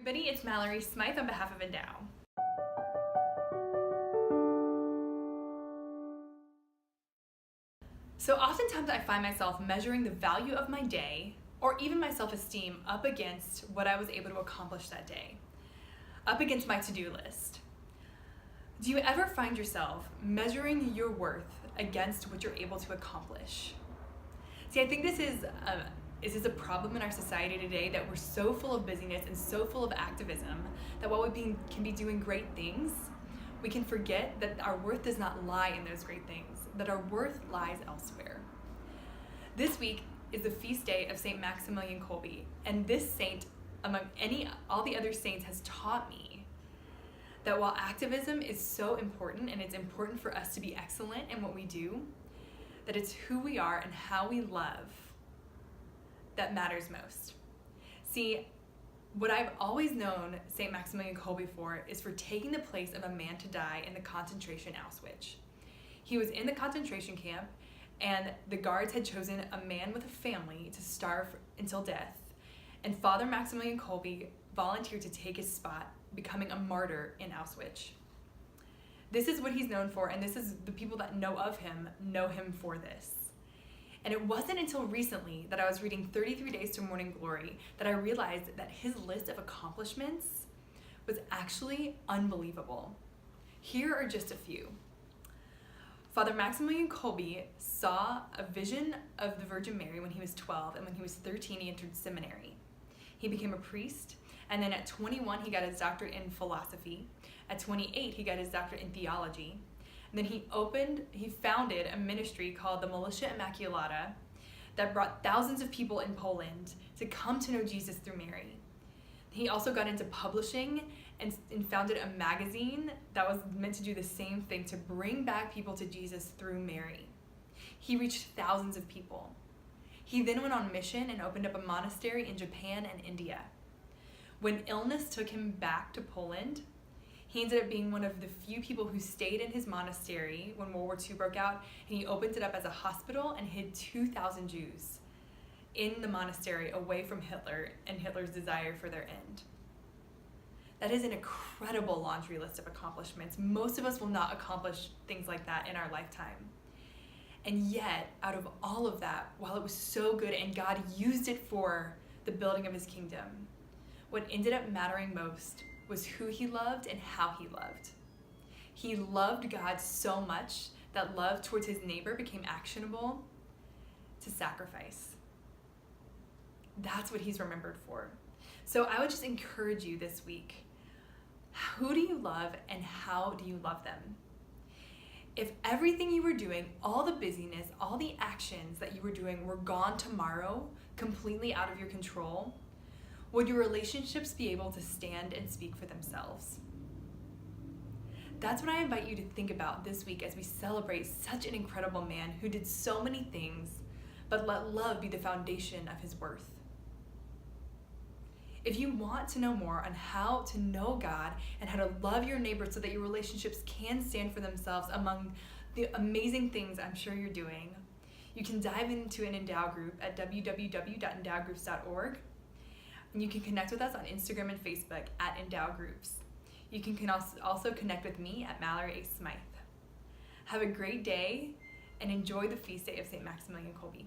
everybody, it's Mallory Smythe on behalf of Endow. So oftentimes I find myself measuring the value of my day or even my self-esteem up against what I was able to accomplish that day, up against my to-do list. Do you ever find yourself measuring your worth against what you're able to accomplish? See, I think this is a problem in our society today, that we're so full of busyness and so full of activism that while we can be doing great things, we can forget that our worth does not lie in those great things, that our worth lies elsewhere. This week is the feast day of St. Maximilian Kolbe, and this saint, among all the other saints, has taught me that while activism is so important, and it's important for us to be excellent in what we do, that it's who we are and how we love that matters most. See, what I've always known St. Maximilian Kolbe for is for taking the place of a man to die in the concentration Auschwitz. He was in the concentration camp, and the guards had chosen a man with a family to starve until death, and Father Maximilian Kolbe volunteered to take his spot, becoming a martyr in Auschwitz. This is what he's known for, and this is the people that know of him know him for this. And it wasn't until recently that I was reading 33 Days to Morning Glory that I realized that his list of accomplishments was actually unbelievable. Here are just a few. Father Maximilian Kolbe saw a vision of the Virgin Mary when he was 12, and when he was 13 he entered seminary. He became a priest, and then at 21 he got his doctorate in philosophy. At 28 he got his doctorate in theology. And then he founded a ministry called the Militia Immaculata that brought thousands of people in Poland to come to know Jesus through Mary. He also got into publishing and founded a magazine that was meant to do the same thing, to bring back people to Jesus through Mary. He reached thousands of people. He then went on mission and opened up a monastery in Japan and India. When illness took him back to Poland, he ended up being one of the few people who stayed in his monastery when World War II broke out, and he opened it up as a hospital and hid 2,000 Jews in the monastery away from Hitler and Hitler's desire for their end. That is an incredible laundry list of accomplishments. Most of us will not accomplish things like that in our lifetime. And yet, out of all of that, while it was so good and God used it for the building of his kingdom, what ended up mattering most was who he loved and how he loved. He loved God so much that love towards his neighbor became actionable to sacrifice. That's what he's remembered for. So I would just encourage you this week, who do you love and how do you love them? If everything you were doing, all the busyness, all the actions that you were doing were gone tomorrow, completely out of your control, would your relationships be able to stand and speak for themselves? That's what I invite you to think about this week as we celebrate such an incredible man who did so many things, but let love be the foundation of his worth. If you want to know more on how to know God and how to love your neighbor so that your relationships can stand for themselves among the amazing things I'm sure you're doing, you can dive into an Endow group at www.endowgroups.org. And you can connect with us on Instagram and Facebook at Endow Groups. You can also connect with me at Mallory A. Smythe. Have a great day and enjoy the feast day of St. Maximilian Kolbe.